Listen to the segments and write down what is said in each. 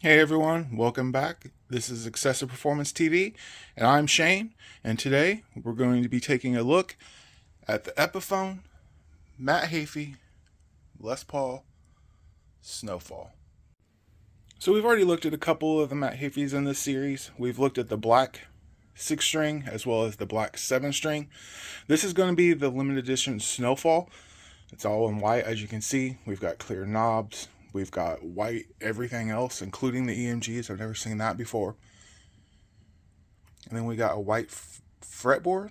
Hey everyone, welcome back. This is Excessive Performance TV, and I'm Shane, and today we're going to be taking a look at the Epiphone Matt Heafy Les Paul SnØfall. So we've already looked at a couple of the Matt Heafys in this series. We've looked at the black 6-string as well as the black 7-string. This is going to be the limited edition SnØfall. It's all in white, as you can see. We've got clear knobs. We've got white everything else, including the EMGs. I've never seen that before. And then we got a white fretboard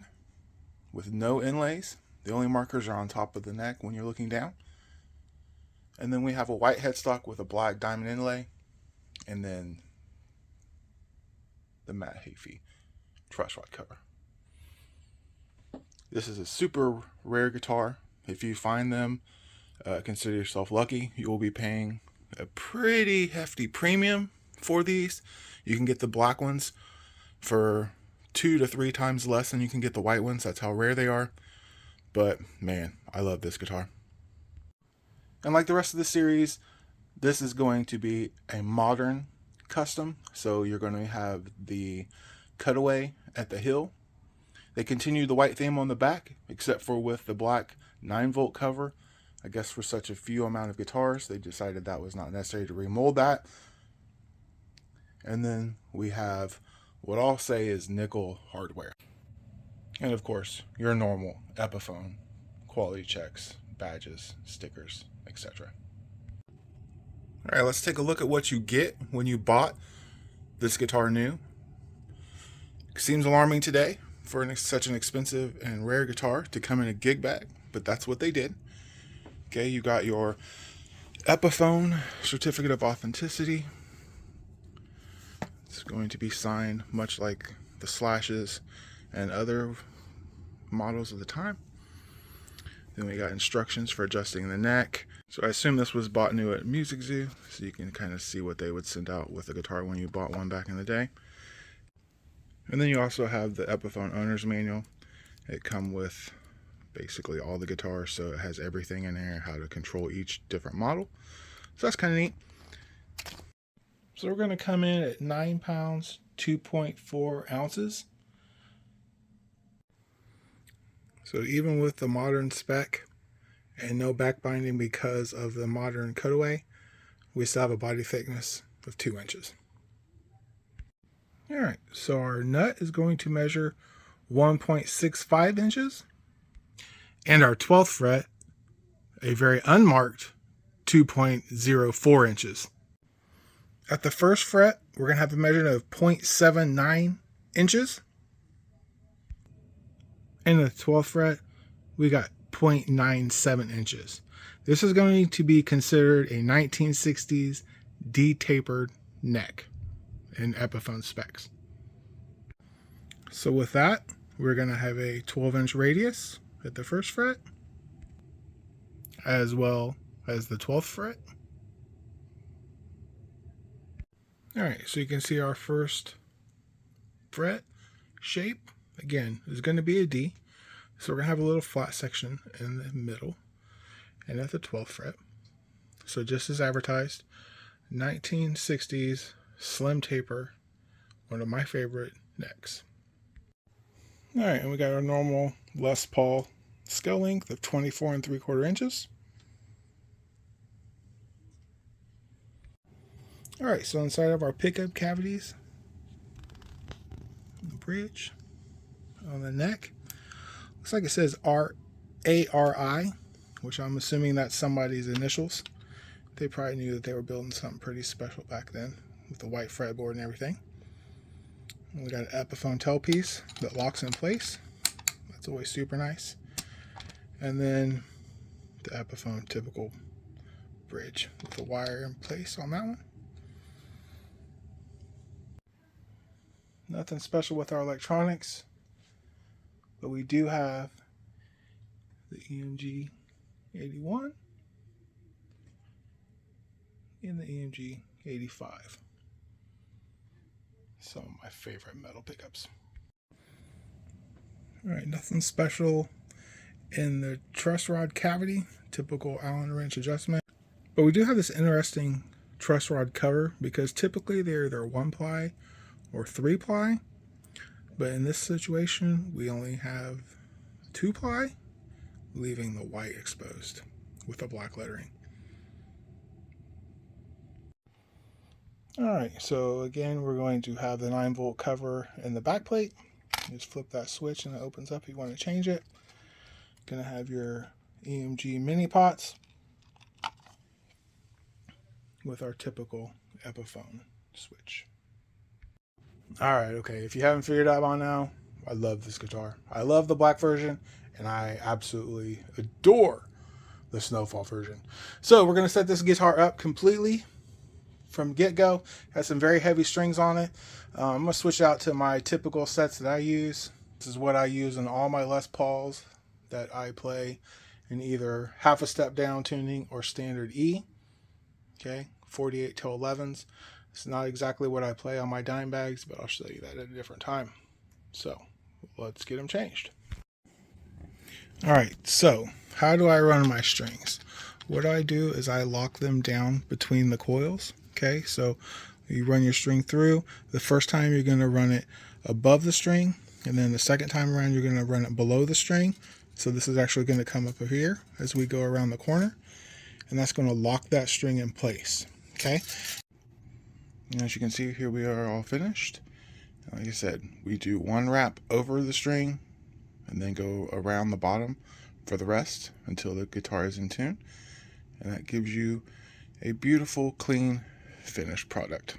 with no inlays. The only markers are on top of the neck when you're looking down. And then we have a white headstock with a black diamond inlay. And then the Matt Heafy truss rod cover. This is a super rare guitar. If you find them, consider yourself lucky. You will be paying a pretty hefty premium for these. You can get the black ones for 2 to 3 times less than you can get the white ones. That's how rare they are. But man, I love this guitar. And like the rest of the series, this is going to be a modern custom. So you're going to have the cutaway at the hill. They continue the white theme on the back, except for with the black 9-volt cover. I guess for such a few amount of guitars, they decided that was not necessary to remold that. And then we have what I'll say is nickel hardware. And of course, your normal Epiphone quality checks, badges, stickers, etc. All right, let's take a look at what you get when you bought this guitar new. It seems alarming today for such an expensive and rare guitar to come in a gig bag, but that's what they did. Okay, you got your Epiphone certificate of authenticity. It's going to be signed much like the Slashes and other models of the time. Then we got instructions for adjusting the neck. So I assume this was bought new at Music Zoo, so you can kind of see what they would send out with a guitar when you bought one back in the day. And then you also have the Epiphone owner's manual. It comes with basically all the guitars, so it has everything in there, how to control each different model. So that's kind of neat. So we're going to come in at 9 pounds, 2.4 ounces. So even with the modern spec and no back binding because of the modern cutaway, we still have a body thickness of 2 inches. All right, so our nut is going to measure 1.65 inches. And our 12th fret, a very unmarked 2.04 inches. At the first fret, we're going to have a measurement of 0.79 inches. And the 12th fret, we got 0.97 inches. This is going to be considered a 1960s D-tapered neck in Epiphone specs. So with that, we're going to have a 12-inch radius at the first fret, as well as the 12th fret. Alright, so you can see our first fret shape, again, is going to be a D. So we're going to have a little flat section in the middle and at the 12th fret. So just as advertised, 1960s slim taper, one of my favorite necks. Alright, and we got our normal Les Paul scale length of 24 3/4 inches. Alright, so inside of our pickup cavities, the bridge, on the neck, looks like it says ARI, which I'm assuming that's somebody's initials. They probably knew that they were building something pretty special back then with the white fretboard and everything. And we got an Epiphone tailpiece that locks in place. That's always super nice. And then the Epiphone typical bridge with the wire in place on that one. Nothing special with our electronics, but we do have the EMG 81 and the EMG 85. Some of my favorite metal pickups. Alright, nothing special in the truss rod cavity, typical Allen wrench adjustment. But we do have this interesting truss rod cover, because typically they're either 1-ply or 3-ply, but in this situation we only have 2-ply, leaving the white exposed with the black lettering. Alright, so again we're going to have the 9-volt cover in the back plate. Just flip that switch and it opens up if you want to change it. Gonna have your EMG mini pots with our typical Epiphone switch. Alright, okay, if you haven't figured out by now, I love this guitar. I love the black version, and I absolutely adore the SnØfall version. So we're gonna set this guitar up completely from get-go. Has some very heavy strings on it. I'm gonna switch out to my typical sets that I use. This is what I use in all my Les Pauls that I play in either half a step down tuning or standard E. Okay, 48 to 11s. It's not exactly what I play on my dime bags, but I'll show you that at a different time. So let's get them changed. Alright, so how do I run my strings? What I do is I lock them down between the coils. Okay, so you run your string through. The first time you're going to run it above the string, and then the second time around you're going to run it below the string. So this is actually going to come up here as we go around the corner, and that's going to lock that string in place. Okay, and as you can see here, we are all finished. Like I said, we do one wrap over the string and then go around the bottom for the rest until the guitar is in tune, and that gives you a beautiful, clean, finished product.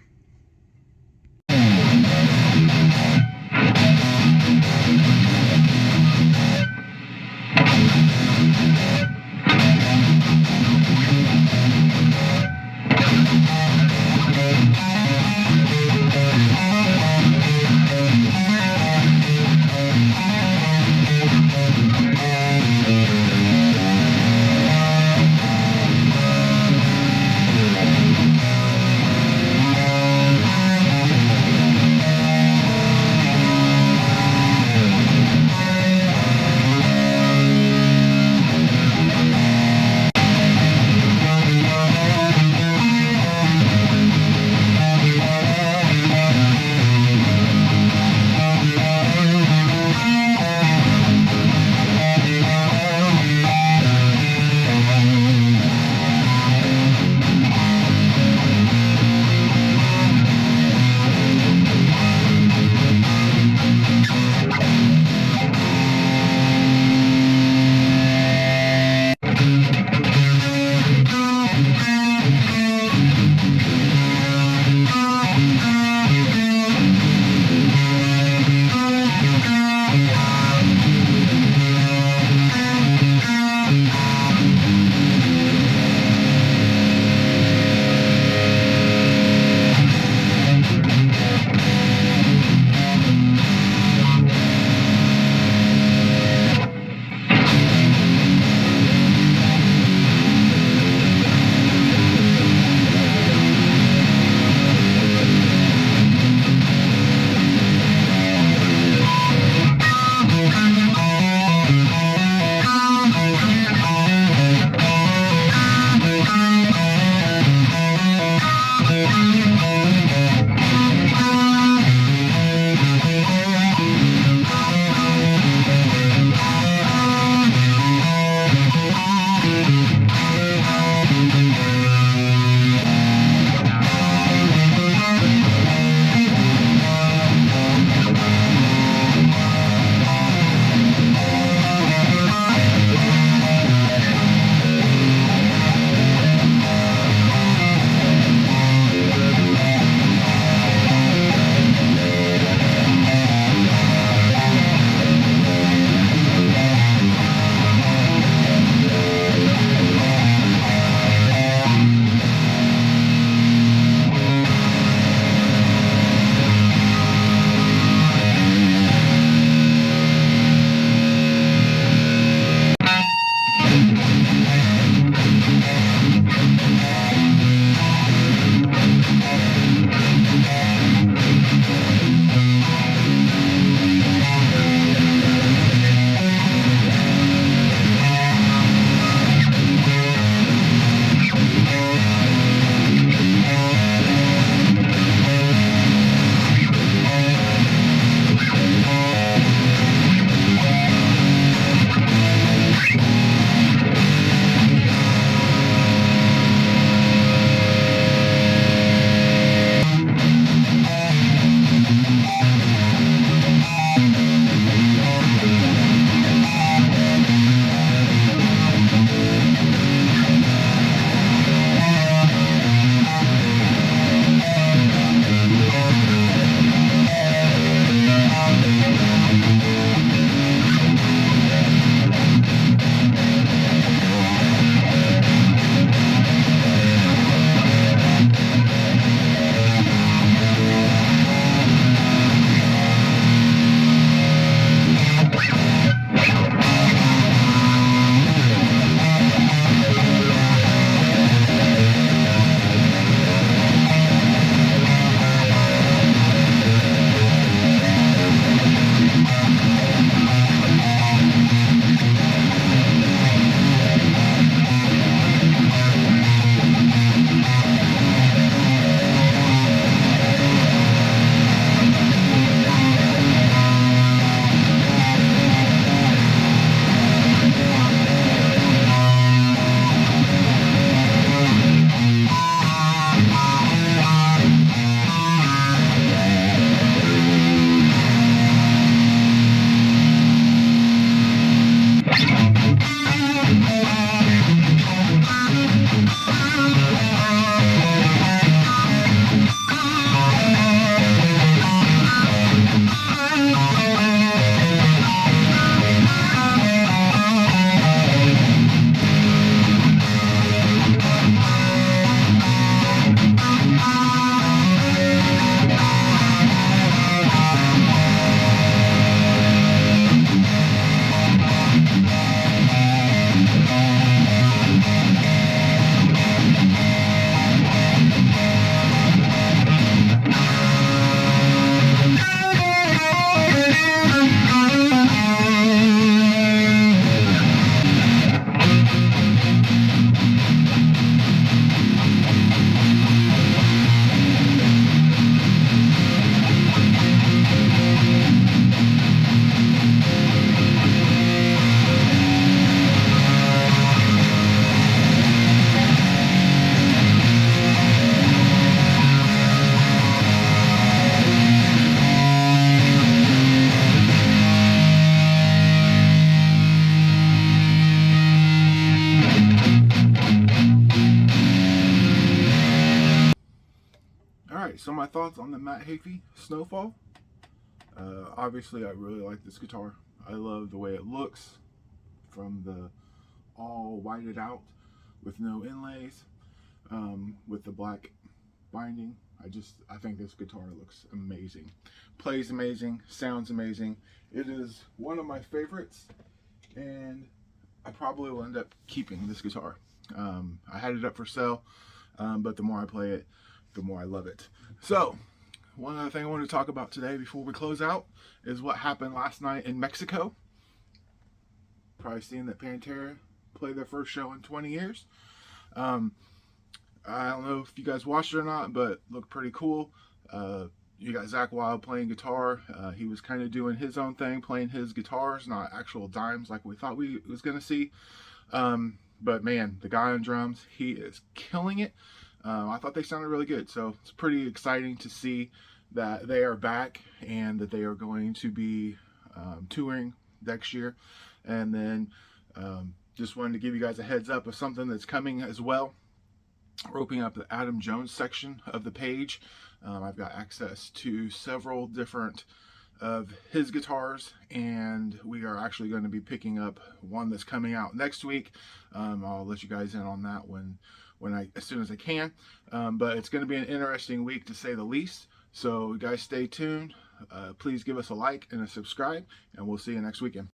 Alright, so my thoughts on the Matt Heafy SnØfall. Obviously, I really like this guitar. I love the way it looks from the all whited out with no inlays, with the black binding. I think this guitar looks amazing. Plays amazing, sounds amazing. It is one of my favorites, and I probably will end up keeping this guitar. I had it up for sale, but the more I play it, the more I love it. So, one other thing I want to talk about today before we close out is what happened last night in Mexico. Probably seen that Pantera played their first show in 20 years. I don't know if you guys watched it or not, but it looked pretty cool. You got Zakk Wylde playing guitar. He was kind of doing his own thing, playing his guitars, not actual dimes like we thought we was going to see. But man, the guy on drums, he is killing it. I thought they sounded really good, so it's pretty exciting to see that they are back and that they are going to be touring next year. And then just wanted to give you guys a heads up of something that's coming as well. We're opening up the Adam Jones section of the page. I've got access to several different of his guitars, and we are actually going to be picking up one that's coming out next week. I'll let you guys in on that as soon as I can. But it's going to be an interesting week to say the least. So guys, stay tuned. Please give us a like and a subscribe, and we'll see you next weekend.